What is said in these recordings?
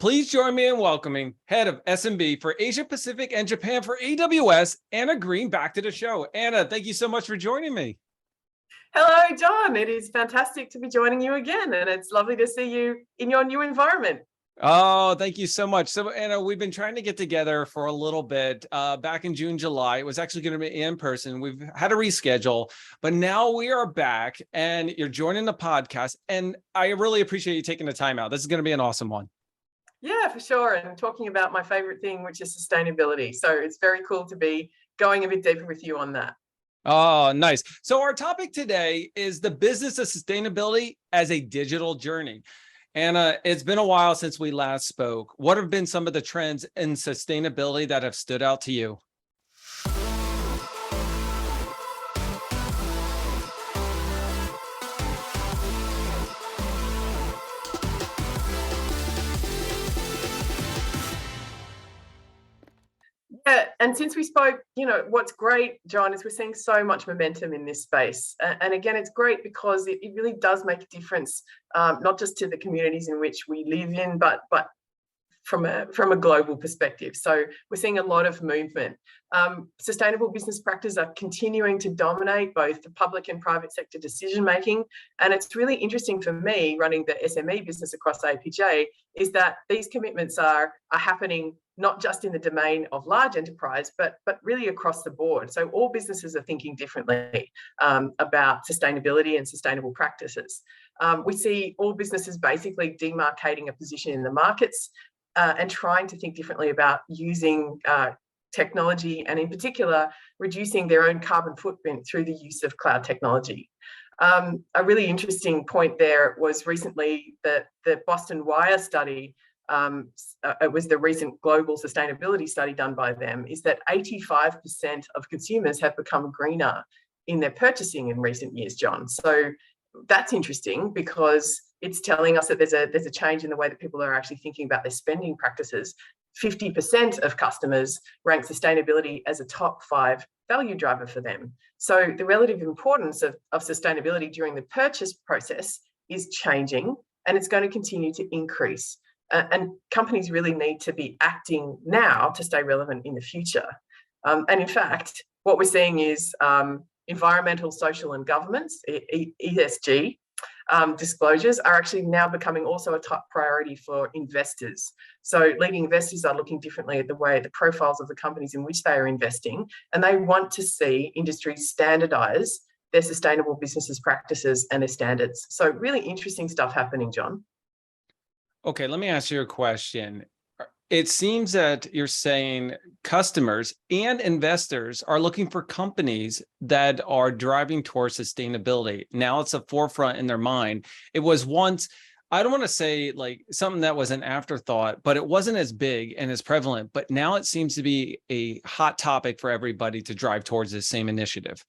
Please join me in welcoming Head of S&B for Asia Pacific and Japan for AWS, Anna Green, back to the show. Anna, thank you so much for joining me. Hello, John. It is fantastic to be joining you again, and it's lovely to see you in your new environment. Oh, thank you so much. So, Anna, we've been trying to get together for a little bit back in June, July. It was actually going to be in person. We've had to reschedule, but now we are back and you're joining the podcast. And I really appreciate you taking the time out. This is going to be an awesome one. Yeah, for sure. And talking about my favorite thing, which is sustainability. So it's very cool to be going a bit deeper with you on that. Oh, nice. So our topic today is the business of sustainability as a digital journey. Anna, it's been a while since we last spoke. What have been some of the trends in sustainability that have stood out to you? Yeah, and since we spoke, what's great, John, is we're seeing so much momentum in this space. And again, it's great because it really does make a difference, not just to the communities in which we live in, but from a global perspective. So we're seeing a lot of movement. Sustainable business practices are continuing to dominate both the public and private sector decision making. And it's really interesting for me, running the SME business across APJ, is that these commitments are happening not just in the domain of large enterprise, but really across the board. So all businesses are thinking differently about sustainability and sustainable practices. We see all businesses basically demarcating a position in the markets and trying to think differently about using technology, and in particular, reducing their own carbon footprint through the use of cloud technology. A really interesting point there was recently the Boston Wire study. It was the recent global sustainability study done by them, is that 85% of consumers have become greener in their purchasing in recent years, John. So that's interesting because it's telling us that there's a change in the way that people are actually thinking about their spending practices. 50% of customers rank sustainability as a top 5 value driver for them. So the relative importance of sustainability during the purchase process is changing, and it's going to continue to increase. And companies really need to be acting now to stay relevant in the future. And in fact, what we're seeing is environmental, social, and governance, ESG, disclosures are actually now becoming also a top priority for investors. So leading investors are looking differently at the profiles of the companies in which they are investing, and they want to see industries standardize their sustainable businesses practices and their standards. So really interesting stuff happening, John. Okay, let me ask you a question. It seems that you're saying customers and investors are looking for companies that are driving towards sustainability. Now it's a forefront in their mind. It was once, I don't want to say like something that was an afterthought, but it wasn't as big and as prevalent. But now it seems to be a hot topic for everybody to drive towards this same initiative.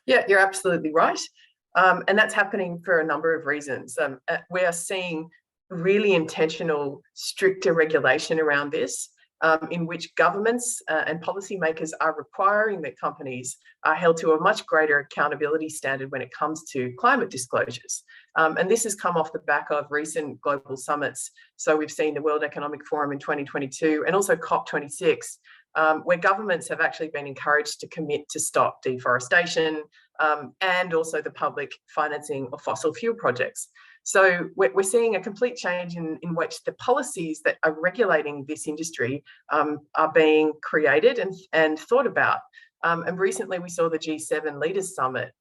Yeah, you're absolutely right. And that's happening for a number of reasons. We are seeing really intentional, stricter regulation around this, in which governments and policymakers are requiring that companies are held to a much greater accountability standard when it comes to climate disclosures. And this has come off the back of recent global summits. So we've seen the World Economic Forum in 2022 and also COP26, where governments have actually been encouraged to commit to stop deforestation and also the public financing of fossil fuel projects. So we're seeing a complete change in which the policies that are regulating this industry are being created and thought about. And recently we saw the G7 Leaders Summit,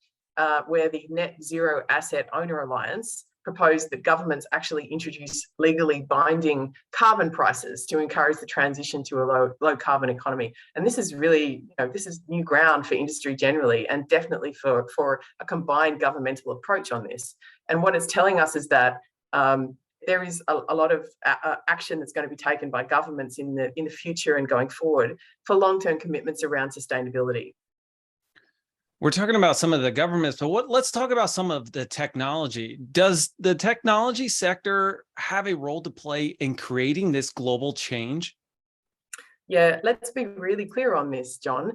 where the Net Zero Asset Owner Alliance proposed that governments actually introduce legally binding carbon prices to encourage the transition to a low carbon economy. And this is really, this is new ground for industry generally, and definitely for a combined governmental approach on this. And what it's telling us is that there is a lot of action that's going to be taken by governments in the future and going forward for long-term commitments around sustainability. We're talking about some of the governments, but let's talk about some of the technology. Does the technology sector have a role to play in creating this global change? Yeah, let's be really clear on this, John.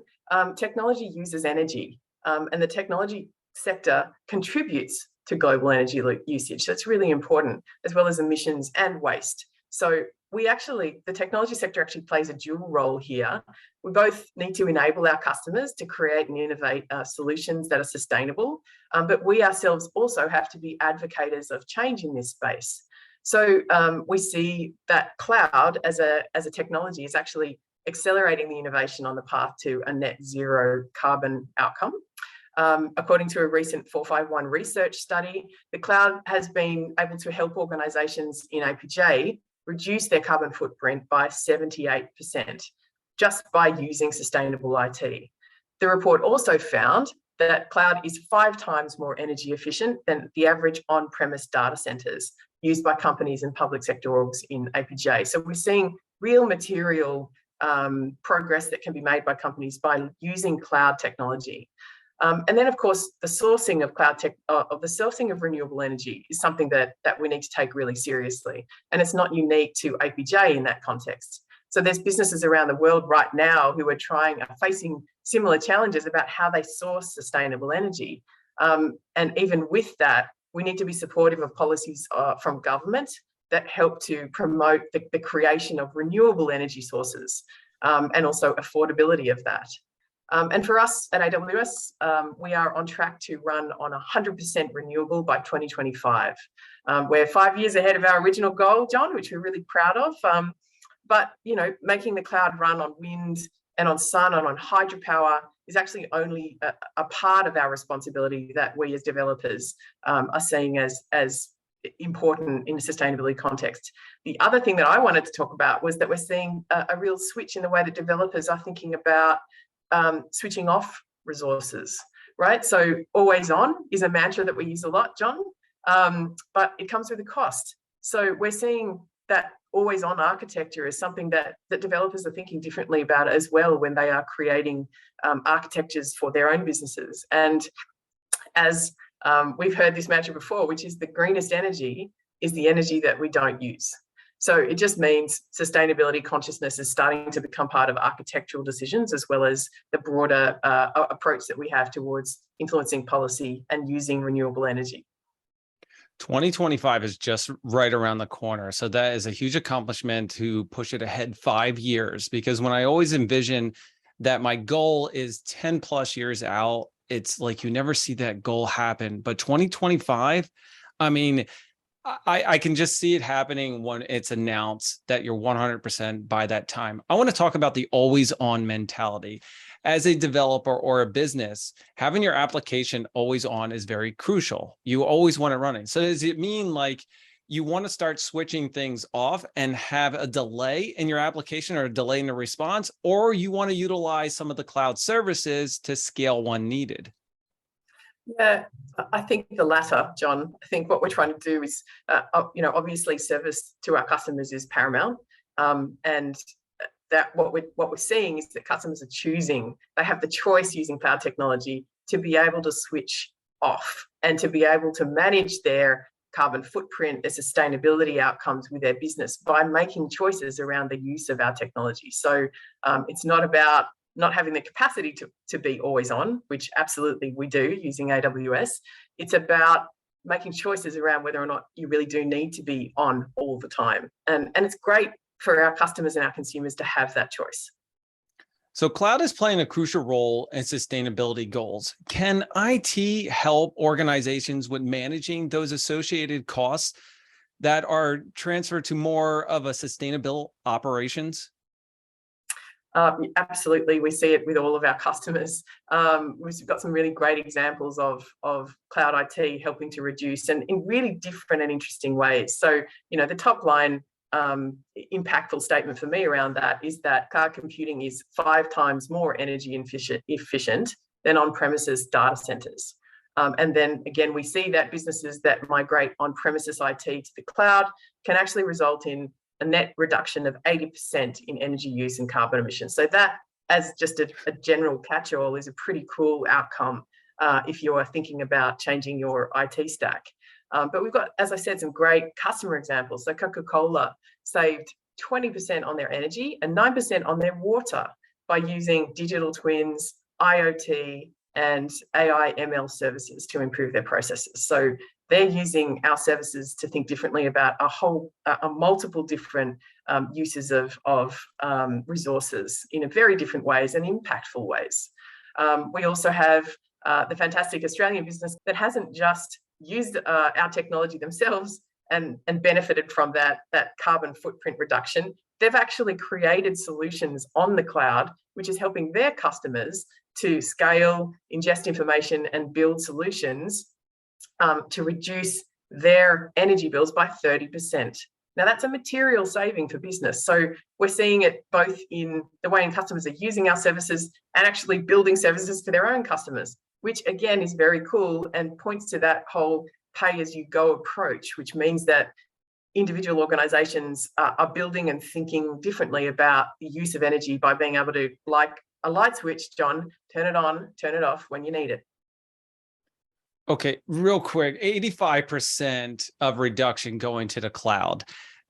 Technology uses energy, and the technology sector contributes to global energy usage. That's really important, as well as emissions and waste. So the technology sector actually plays a dual role here. We both need to enable our customers to create and innovate solutions that are sustainable, but we ourselves also have to be advocates of change in this space. So we see that cloud as a technology is actually accelerating the innovation on the path to a net zero carbon outcome. According to a recent 451 research study, the cloud has been able to help organisations in APJ reduce their carbon footprint by 78% just by using sustainable IT. The report also found that cloud is 5 times more energy efficient than the average on-premise data centres used by companies and public sector orgs in APJ. So we're seeing real material progress that can be made by companies by using cloud technology. And then, of course, the sourcing of the sourcing of renewable energy is something that we need to take really seriously. And it's not unique to APJ in that context. So there's businesses around the world right now who are facing similar challenges about how they source sustainable energy. And even with that, we need to be supportive of policies from government that help to promote the creation of renewable energy sources and also affordability of that. And for us at AWS, we are on track to run on 100% renewable by 2025. We're 5 years ahead of our original goal, John, which we're really proud of. But, making the cloud run on wind and on sun and on hydropower is actually only a part of our responsibility that we as developers are seeing as important in a sustainability context. The other thing that I wanted to talk about was that we're seeing a real switch in the way that developers are thinking about switching off resources, right? So always on is a mantra that we use a lot, John, but it comes with a cost. So we're seeing that always on architecture is something that developers are thinking differently about as well when they are creating architectures for their own businesses. And as we've heard this mantra before, which is the greenest energy is the energy that we don't use. So it just means sustainability consciousness is starting to become part of architectural decisions, as well as the broader approach that we have towards influencing policy and using renewable energy. 2025 is just right around the corner. So that is a huge accomplishment to push it ahead 5 years, because when I always envision that my goal is 10 plus years out, it's like you never see that goal happen. But 2025, I mean, I can just see it happening when it's announced that you're 100% by that time. I want to talk about the always on mentality. As a developer or a business, having your application always on is very crucial. You always want it running. So does it mean like you want to start switching things off and have a delay in your application or a delay in the response, or you want to utilize some of the cloud services to scale when needed? Yeah, I think the latter, John. I think what we're trying to do is, obviously service to our customers is paramount. And that what we're seeing is that customers are choosing, they have the choice using cloud technology to be able to switch off and to be able to manage their carbon footprint, their sustainability outcomes with their business by making choices around the use of our technology. So it's not about not having the capacity to be always on, which absolutely we do using AWS. It's about making choices around whether or not you really do need to be on all the time. And it's great for our customers and our consumers to have that choice. So cloud is playing a crucial role in sustainability goals. Can IT help organizations with managing those associated costs that are transferred to more of a sustainable operations? Absolutely, we see it with all of our customers. We've got some really great examples of cloud IT helping to reduce, and in really different and interesting ways. So, the top line impactful statement for me around that is that cloud computing is 5 times more energy efficient than on-premises data centers. And then again, we see that businesses that migrate on-premises IT to the cloud can actually result in a net reduction of 80% in energy use and carbon emissions. So that, as just a general catch-all, is a pretty cool outcome if you are thinking about changing your IT stack. But we've got, as I said, some great customer examples. So Coca-Cola saved 20% on their energy and 9% on their water by using digital twins, IoT, and AI ML services to improve their processes. So they're using our services to think differently about a multiple different uses of resources in very different ways and impactful ways. We also have the fantastic Australian business that hasn't just used our technology themselves and benefited from that carbon footprint reduction. They've actually created solutions on the cloud, which is helping their customers to scale, ingest information, and build solutions to reduce their energy bills by 30%. Now, that's a material saving for business. So we're seeing it both in the way customers are using our services and actually building services for their own customers, which again is very cool and points to that whole pay-as-you-go approach, which means that individual organizations are building and thinking differently about the use of energy by being able to, like a light switch, John, turn it on, turn it off when you need it. Okay, real quick, 85% of reduction going to the cloud.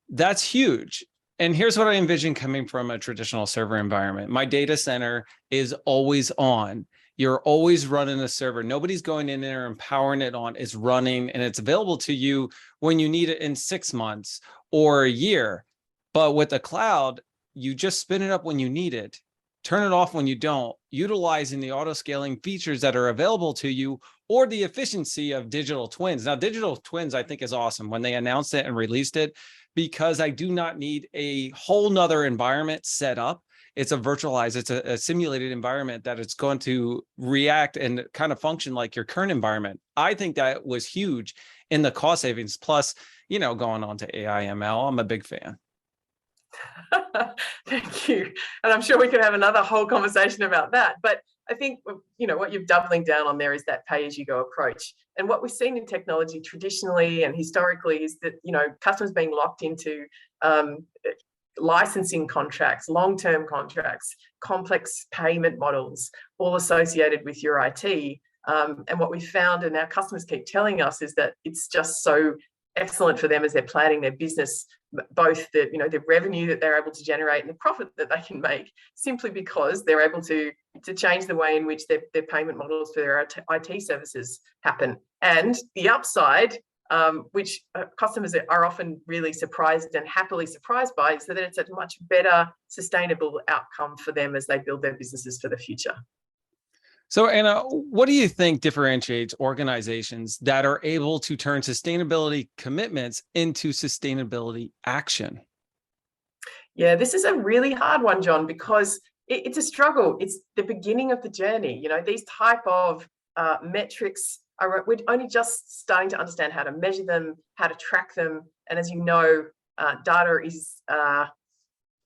That's huge. And here's what I envision coming from a traditional server environment. My data center is always on. You're always running a server. Nobody's going in there and powering it on. It's running and it's available to you when you need it in 6 months or a year. But with the cloud, you just spin it up when you need it, turn it off when you don't, utilizing the auto scaling features that are available to you or the efficiency of digital twins. Now, digital twins, I think, is awesome when they announced it and released it, because I do not need a whole nother environment set up. It's a virtualized, it's a simulated environment that it's going to react and kind of function like your current environment. I think that was huge in the cost savings. Plus, going on to AI, ML, I'm a big fan. Thank you. And I'm sure we could have another whole conversation about that. But I think, what you're doubling down on there is that pay-as-you-go approach. And what we've seen in technology traditionally and historically is that, customers being locked into licensing contracts, long-term contracts, complex payment models, all associated with your IT. And what we found, and our customers keep telling us, is that it's just so excellent for them as they're planning their business, both the revenue that they're able to generate and the profit that they can make, simply because they're able to change the way in which their payment models for their IT services happen. And the upside, which customers are often really surprised and happily surprised by, is that it's a much better sustainable outcome for them as they build their businesses for the future. So, Anna, what do you think differentiates organizations that are able to turn sustainability commitments into sustainability action? Yeah, this is a really hard one, John, because it's a struggle. It's the beginning of the journey. These type of metrics we're only just starting to understand how to measure them, how to track them. And as you know, data is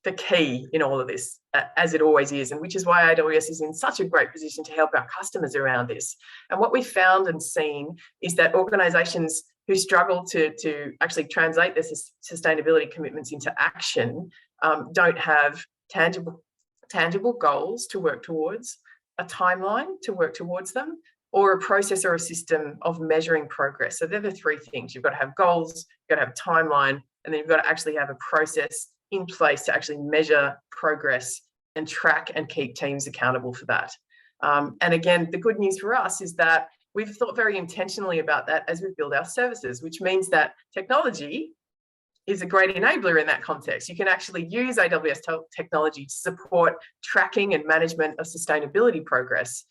the key in all of this, as it always is, and which is why AWS is in such a great position to help our customers around this. And what we found and seen is that organizations who struggle to actually translate their sustainability commitments into action don't have tangible goals to work towards, a timeline to work towards them, or a process or a system of measuring progress. So they're the three things. You've got to have goals, you've got to have a timeline, and then you've got to actually have a process in place to actually measure progress and track and keep teams accountable for that. And again, the good news for us is that we've thought very intentionally about that as we build our services, which means that technology is a great enabler in that context. You can actually use AWS technology to support tracking and management of sustainability progress.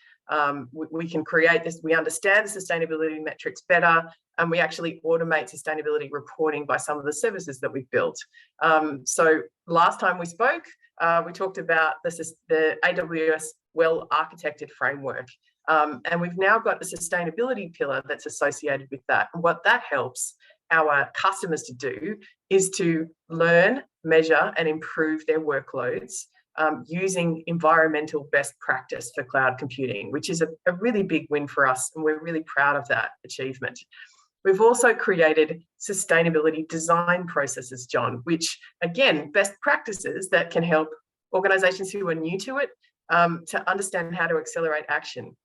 We can create this, we understand the sustainability metrics better, and we actually automate sustainability reporting by some of the services that we've built. So last time we spoke, we talked about the AWS well-architected framework. And we've now got a sustainability pillar that's associated with that. And what that helps our customers to do is to learn, measure, and improve their workloads using environmental best practice for cloud computing, which is a really big win for us, and we're really proud of that achievement. We've also created sustainability design processes, John, which, again, best practices that can help organizations who are new to it to understand how to accelerate action.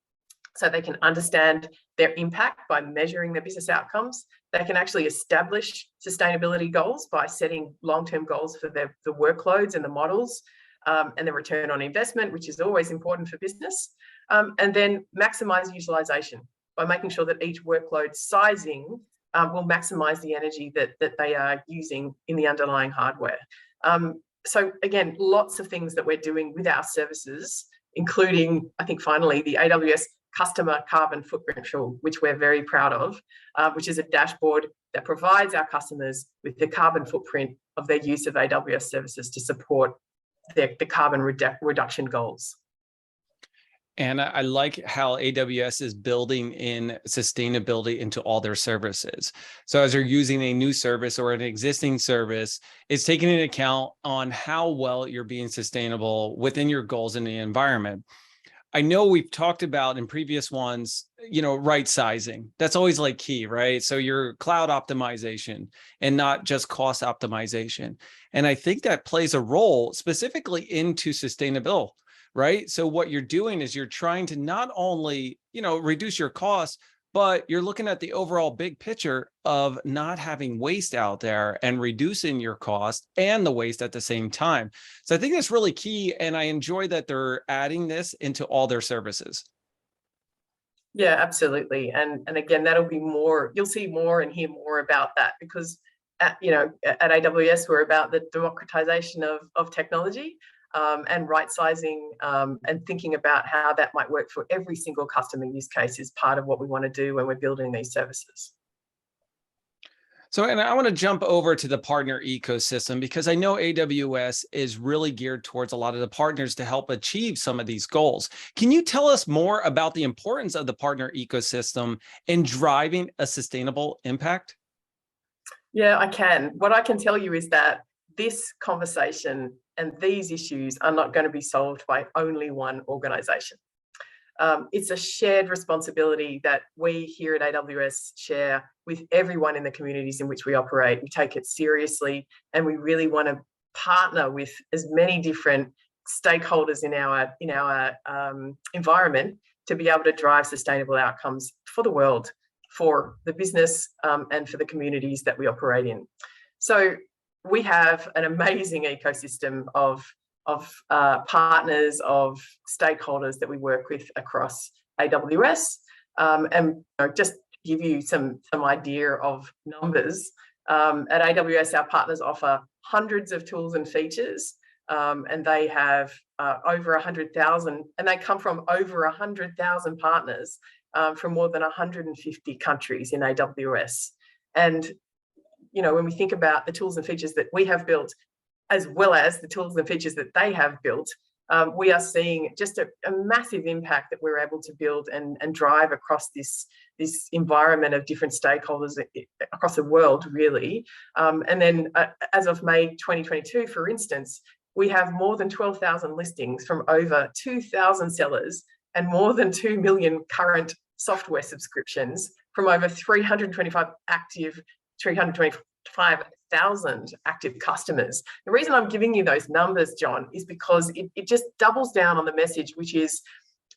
So they can understand their impact by measuring their business outcomes. They can actually establish sustainability goals by setting long-term goals for the workloads and the models, and the return on investment, which is always important for business. And then maximize utilization by making sure that each workload sizing will maximize the energy that they are using in the underlying hardware. So again, lots of things that we're doing with our services, including, I think, finally, the AWS Customer Carbon Footprint Tool, which we're very proud of, which is a dashboard that provides our customers with the carbon footprint of their use of AWS services to support the carbon reduction goals. And I like how AWS is building in sustainability into all their services. So as you're using a new service or an existing service, it's taking into account on how well you're being sustainable within your goals in the environment. I know we've talked about in previous ones, right sizing. That's always like key, right? So your cloud optimization and not just cost optimization. And I think that plays a role specifically into sustainability. Right. So what you're doing is you're trying to not only, reduce your costs, but you're looking at the overall big picture of not having waste out there and reducing your cost and the waste at the same time. So I think that's really key. And I enjoy that they're adding this into all their services. Yeah, absolutely. And again, that'll be more, you'll see more and hear more about that, because at AWS, we're about the democratization of technology. And right-sizing and thinking about how that might work for every single customer use case is part of what we want to do when we're building these services. So, and I want to jump over to the partner ecosystem, because I know AWS is really geared towards a lot of the partners to help achieve some of these goals. Can you tell us more about the importance of the partner ecosystem in driving a sustainable impact? Yeah, I can. What I can tell you is that this conversation and these issues are not going to be solved by only one organization. It's a shared responsibility that we here at AWS share with everyone in the communities in which we operate. We take it seriously, and we really want to partner with as many different stakeholders in our environment to be able to drive sustainable outcomes for the world, for the business, and for the communities that we operate in. So we have an amazing ecosystem of partners, of stakeholders that we work with across AWS. And just to give you some idea of numbers, at AWS, our partners offer hundreds of tools and features, and they have over 100,000, and they come from over 100,000 partners from more than 150 countries in AWS. And when we think about the tools and features that we have built, as well as the tools and features that they have built, we are seeing just a massive impact that we're able to build and drive across this environment of different stakeholders across the world, really. And then as of May 2022, for instance, we have more than 12,000 listings from over 2,000 sellers and more than 2 million current software subscriptions from over 325,000 active customers. The reason I'm giving you those numbers, John, is because it just doubles down on the message, which is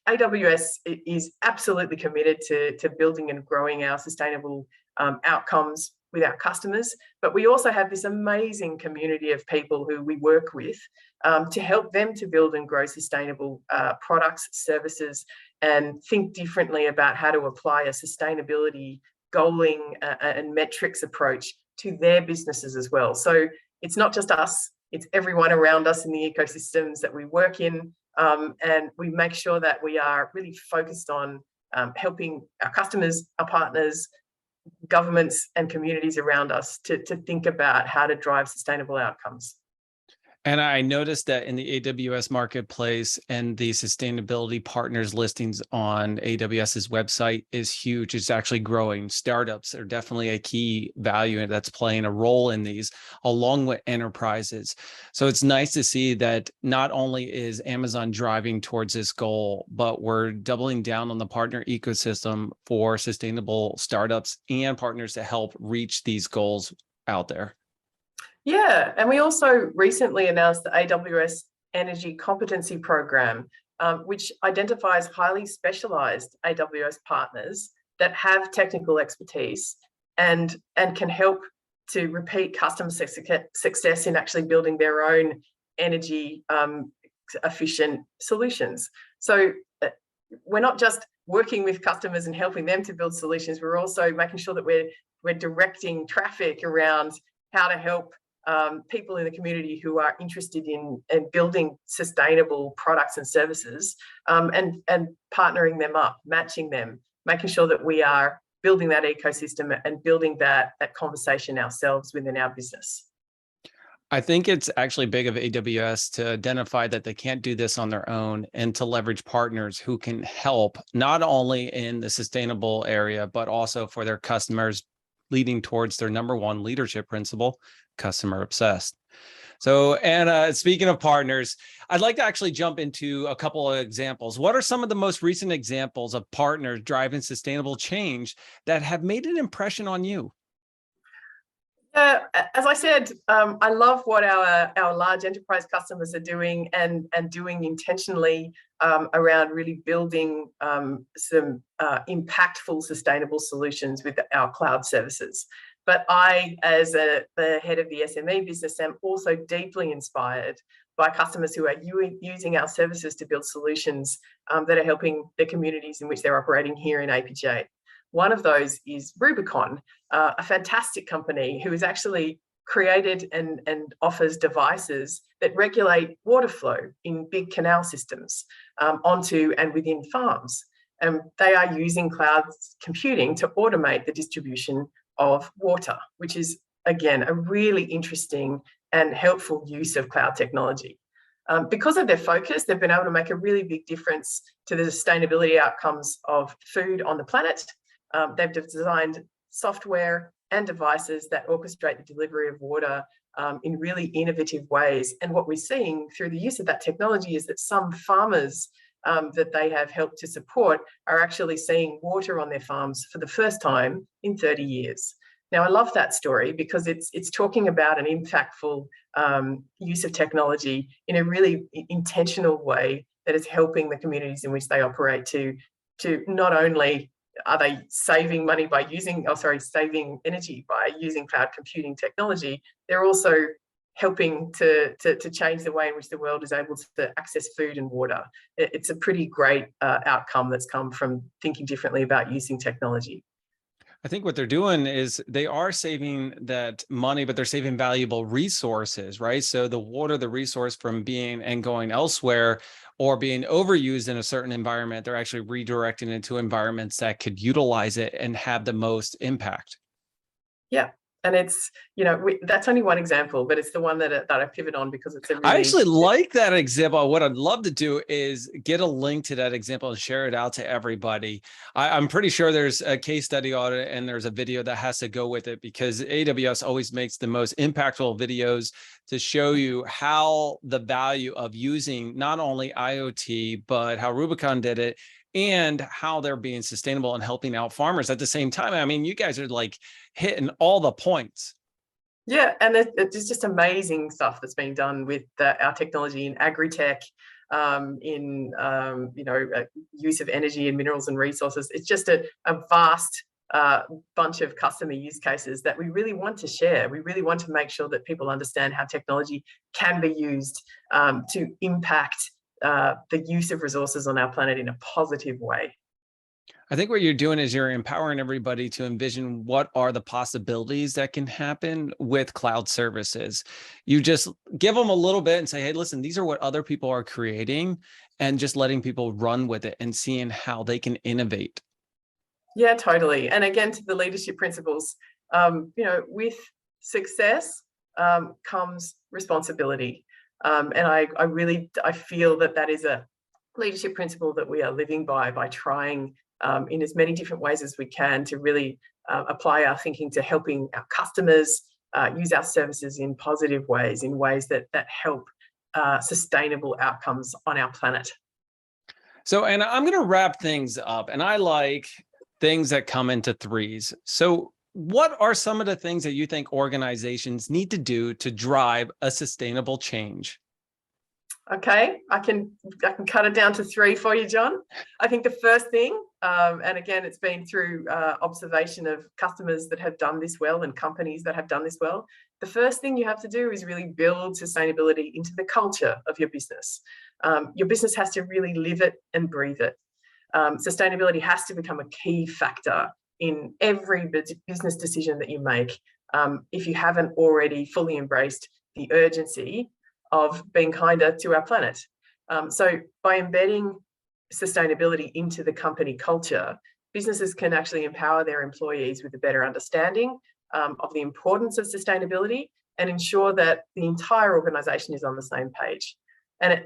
AWS is absolutely committed to building and growing our sustainable outcomes with our customers. But we also have this amazing community of people who we work with to help them to build and grow sustainable products, services, and think differently about how to apply a sustainability goaling and metrics approach to their businesses as well. So it's not just us, it's everyone around us in the ecosystems that we work in. And we make sure that we are really focused on helping our customers, our partners, governments, and communities around us to think about how to drive sustainable outcomes. And I noticed that in the AWS Marketplace and the sustainability partners listings on AWS's website is huge. It's actually growing. Startups are definitely a key value that's playing a role in these, along with enterprises. So it's nice to see that not only is Amazon driving towards this goal, but we're doubling down on the partner ecosystem for sustainable startups and partners to help reach these goals out there. Yeah, and we also recently announced the AWS Energy Competency Program, which identifies highly specialized AWS partners that have technical expertise and can help to repeat customer success in actually building their own energy efficient solutions. So we're not just working with customers and helping them to build solutions, we're also making sure that we're We're directing traffic around how to help people in the community who are interested in building sustainable products and services, and partnering them up, matching them, making sure that we are building that ecosystem and building that conversation ourselves within our business. I think it's actually big of AWS to identify that they can't do this on their own and to leverage partners who can help not only in the sustainable area, but also for their customers, leading towards their number one leadership principle, customer obsessed. So, Anna, speaking of partners, I'd like to actually jump into a couple of examples. What are some of the most recent examples of partners driving sustainable change that have made an impression on you? As I said, I love what our large enterprise customers are doing and doing intentionally around really building some impactful, sustainable solutions with our cloud services. But I, as the head of the SME business, am also deeply inspired by customers who are using our services to build solutions that are helping the communities in which they're operating here in APJ. One of those is Rubicon, a fantastic company who has actually created and offers devices that regulate water flow in big canal systems onto and within farms. They are using cloud computing to automate the distribution of water, which is, again, a really interesting and helpful use of cloud technology. Because of their focus, they've been able to make a really big difference to the sustainability outcomes of food on the planet. They've designed software and devices that orchestrate the delivery of water in really innovative ways. And what we're seeing through the use of that technology is that some farmers that they have helped to support are actually seeing water on their farms for the first time in 30 years. Now, I love that story because it's talking about an impactful use of technology in a really intentional way that is helping the communities in which they operate to not only are they saving money by saving energy by using cloud computing technology, they're also helping to change the way in which the world is able to access food and water. It's a pretty great outcome that's come from thinking differently about using technology. I think what they're doing is they are saving that money, but they're saving valuable resources, right? So the water, the resource from being and going elsewhere or being overused in a certain environment, they're actually redirecting into environments that could utilize it and have the most impact. Yeah. And it's, that's only one example, but it's the one that I pivot on because it's a really... I actually like that example. What I'd love to do is get a link to that example and share it out to everybody. I'm pretty sure there's a case study on it and there's a video that has to go with it because AWS always makes the most impactful videos to show you how the value of using not only IoT, but how Rubicon did it and how they're being sustainable and helping out farmers at the same time. I mean, you guys are like hitting all the points. Yeah, and it's just amazing stuff that's being done with our technology in agri-tech, in use of energy and minerals and resources. It's just a vast bunch of customer use cases that we really want to share. We really want to make sure that people understand how technology can be used to impact the use of resources on our planet in a positive way. I think what you're doing is you're empowering everybody to envision what are the possibilities that can happen with cloud services. You just give them a little bit and say, hey, listen, these are what other people are creating, and just letting people run with it and seeing how they can innovate. Yeah, totally. And again, to the leadership principles, with success comes responsibility. And I feel that is a leadership principle that we are living by trying in as many different ways as we can to really apply our thinking to helping our customers use our services in positive ways, in ways that help sustainable outcomes on our planet. So, and I'm going to wrap things up, and I like things that come into threes. So what are some of the things that you think organizations need to do to drive a sustainable change? Okay, I can cut it down to three for you, John. I think the first thing, and again, it's been through observation of customers that have done this well and companies that have done this well. The first thing you have to do is really build sustainability into the culture of your business. Your business has to really live it and breathe it. Sustainability has to become a key factor in every business decision that you make, if you haven't already fully embraced the urgency of being kinder to our planet. So by embedding sustainability into the company culture, businesses can actually empower their employees with a better understanding of the importance of sustainability and ensure that the entire organization is on the same page. And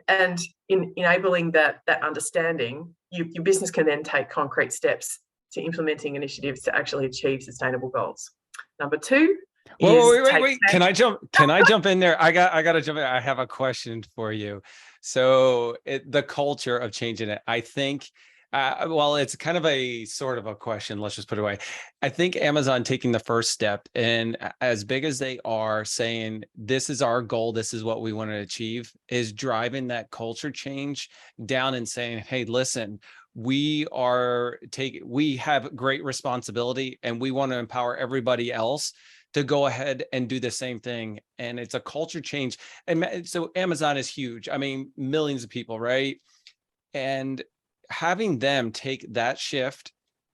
in enabling that understanding, your business can then take concrete steps to implementing initiatives to actually achieve sustainable goals. Number two wait. Can I jump in there? I got to jump in. I have a question for you. So the culture of changing it, I think, well, it's kind of a sort of a question. Let's just put it away. I think Amazon taking the first step, and as big as they are, saying this is our goal, this is what we want to achieve, is driving that culture change down and saying, hey, listen, we have great responsibility and we want to empower everybody else to go ahead and do the same thing. And it's a culture change. And so Amazon is huge. I mean, millions of people, right? And having them take that shift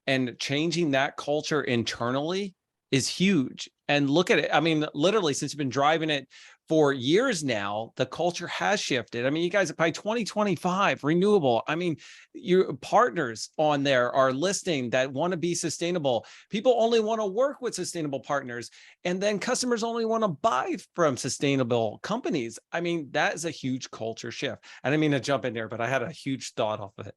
and changing that culture internally is huge. And look at it. I mean, literally, since you've been driving it for years now, the culture has shifted. I mean, you guys, by 2025, renewable. I mean, your partners on there are listing that want to be sustainable. People only want to work with sustainable partners. And then customers only want to buy from sustainable companies. I mean, that is a huge culture shift. I didn't mean to jump in there, but I had a huge thought off of it.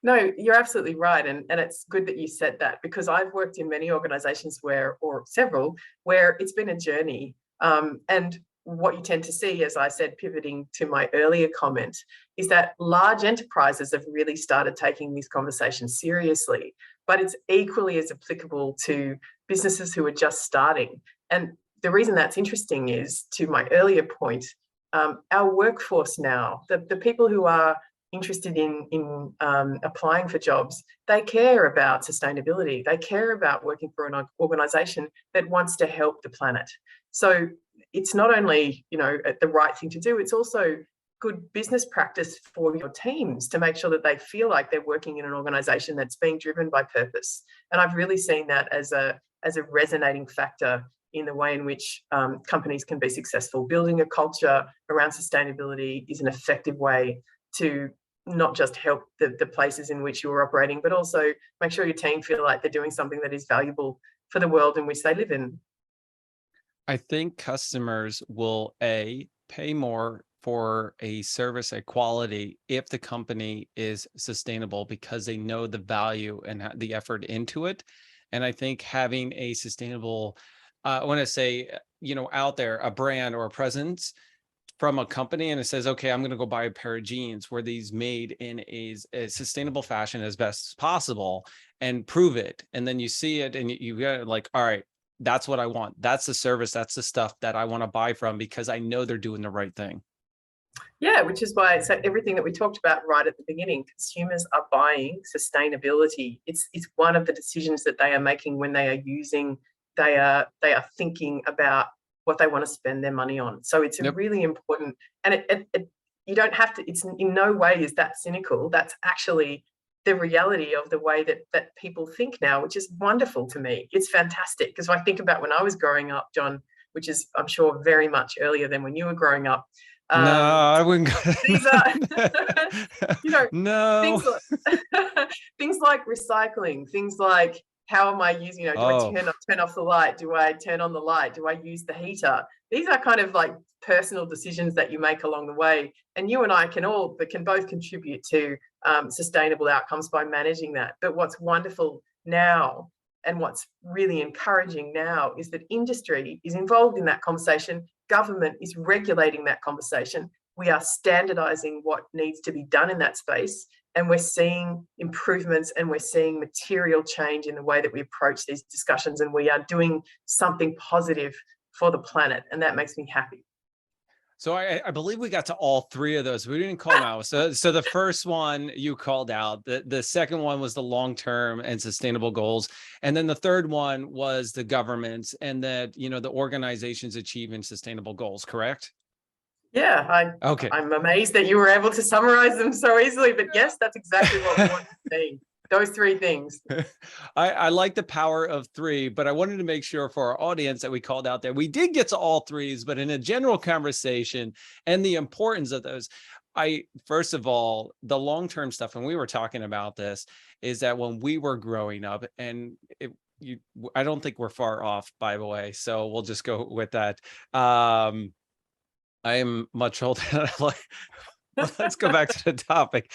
No, you're absolutely right. And it's good that you said that, because I've worked in many organizations or several, where it's been a journey. And what you tend to see, as I said, pivoting to my earlier comment, is that large enterprises have really started taking these conversations seriously, but it's equally as applicable to businesses who are just starting. And the reason that's interesting is, to my earlier point, our workforce now, the people who are interested in applying for jobs, they care about sustainability. They care about working for an organisation that wants to help the planet. So it's not only, the right thing to do, it's also good business practice for your teams to make sure that they feel like they're working in an organisation that's being driven by purpose. And I've really seen that as a resonating factor in the way in which companies can be successful. Building a culture around sustainability is an effective way to not just help the places in which you're operating, but also make sure your team feel like they're doing something that is valuable for the world in which they live in. I think customers will pay more for a service, a quality, if the company is sustainable, because they know the value and the effort into it. And I think having a sustainable, I want to say, out there, a brand or a presence from a company, and it says, okay, I'm going to go buy a pair of jeans, where these made in a sustainable fashion as best as possible, and prove it. And then you see it and you get like, all right, that's what I want. That's the service. That's the stuff that I want to buy from, because I know they're doing the right thing. Yeah, which is why everything that we talked about right at the beginning, consumers are buying sustainability. It's one of the decisions that they are making when they are thinking about what they want to spend their money on. So it's a really important, and you don't have to, it's in no way is that cynical. That's actually the reality of the way that people think now, which is wonderful to me. It's fantastic, because I think about when I was growing up, John, which is, I'm sure, very much earlier than when you were growing up. No, I wouldn't. These are, no. things like recycling, things like, how am I using, do I turn off the light? Do I turn on the light? Do I use the heater? These are kind of like personal decisions that you make along the way. And you and I can both contribute to sustainable outcomes by managing that. But what's wonderful now, and what's really encouraging now, is that industry is involved in that conversation. Government is regulating that conversation. We are standardizing what needs to be done in that space. And we're seeing improvements, and we're seeing material change in the way that we approach these discussions. And we are doing something positive for the planet. And that makes me happy. So I believe we got to all three of those. We didn't call them out. So the first one you called out. The second one was the long-term and sustainable goals. And then the third one was the governments, and that, the organizations achieving sustainable goals, correct? Yeah, I'm amazed that you were able to summarize them so easily. But yes, that's exactly what we want to see. those three things. I like the power of three, but I wanted to make sure for our audience that we called out there. We did get to all threes, but in a general conversation and the importance of those, first of all, the long-term stuff, and we were talking about this, is that when we were growing up, and I don't think we're far off, by the way, so we'll just go with that. I am much older than I like. Let's go back to the topic.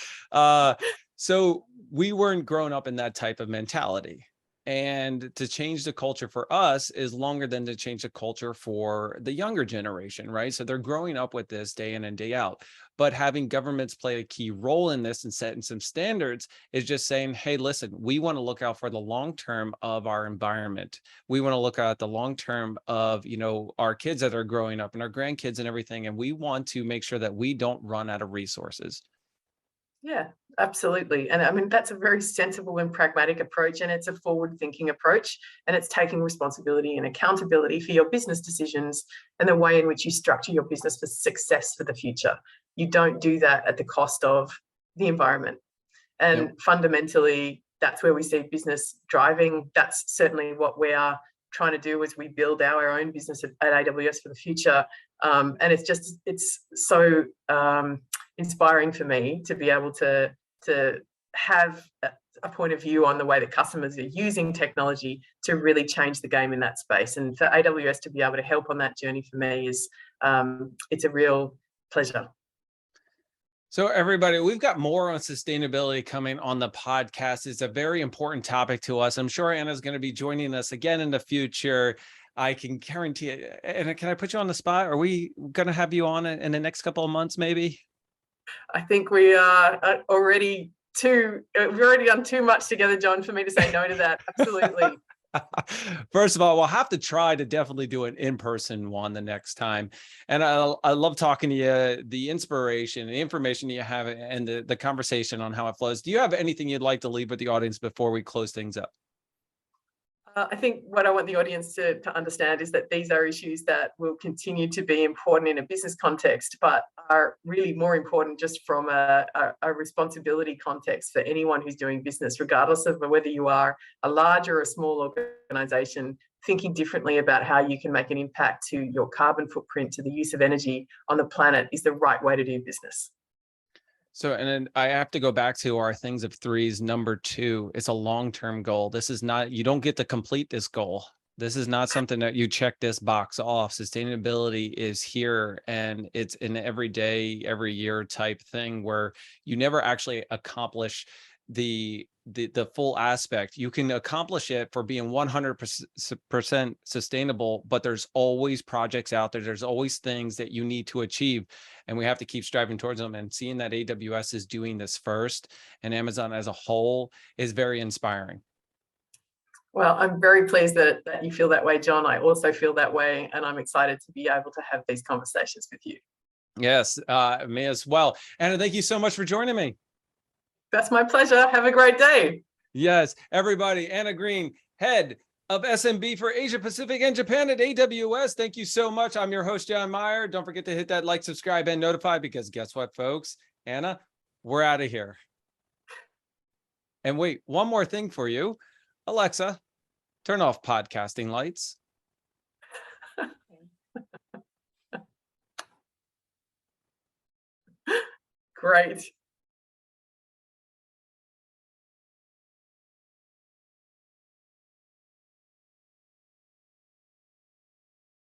So we weren't growing up in that type of mentality. And to change the culture for us is longer than to change the culture for the younger generation, right? So they're growing up with this day in and day out. But having governments play a key role in this and setting some standards is just saying, hey, listen, we want to look out for the long term of our environment. We want to look at the long term of, our kids that are growing up and our grandkids and everything. And we want to make sure that we don't run out of resources. Yeah, absolutely. And I mean, that's a very sensible and pragmatic approach, and it's a forward-thinking approach, and it's taking responsibility and accountability for your business decisions and the way in which you structure your business for success for the future. You don't do that at the cost of the environment. And fundamentally, that's where we see business driving. That's certainly what we are trying to do as we build our own business at AWS for the future. And it's so inspiring for me to be able to have a point of view on the way that customers are using technology to really change the game in that space. And for AWS to be able to help on that journey for me is it's a real pleasure. So everybody, we've got more on sustainability coming on the podcast. It's a very important topic to us. I'm sure Anna's going to be joining us again in the future. I can guarantee it. And can I put you on the spot? Are we going to have you on in the next couple of months, maybe? I think we are already we've already done too much together, John, for me to say no to that. Absolutely. First of all, we'll have to try to definitely do an in-person one the next time. And I love talking to you, the inspiration, the information you have, and the conversation on how it flows. Do you have anything you'd like to leave with the audience before we close things up? I think what I want the audience to understand is that these are issues that will continue to be important in a business context, but are really more important just from a responsibility context for anyone who's doing business, regardless of whether you are a large or a small organization. Thinking differently about how you can make an impact to your carbon footprint, to the use of energy on the planet, is the right way to do business. So, and then I have to go back to our things of threes. Number 2, it's a long-term goal. This is not, you don't get to complete this goal. This is not something that you check this box off. Sustainability is here, and it's an everyday, every year type thing where you never actually accomplish the full aspect. You can accomplish it for being 100% sustainable, but there's always projects out there. There's always things that you need to achieve, and we have to keep striving towards them. And seeing that AWS is doing this first and Amazon as a whole is very inspiring. Well, I'm very pleased that you feel that way, John. I also feel that way, and I'm excited to be able to have these conversations with you. Yes, me as well. Anna, thank you so much for joining me. That's my pleasure. Have a great day. Yes, everybody. Anna Green, head of SMB for Asia Pacific and Japan at AWS. Thank you so much. I'm your host, John Myer. Don't forget to hit that like, subscribe, and notify, because guess what, folks? Anna, we're out of here. And wait, one more thing for you. Alexa, turn off podcasting lights. Great.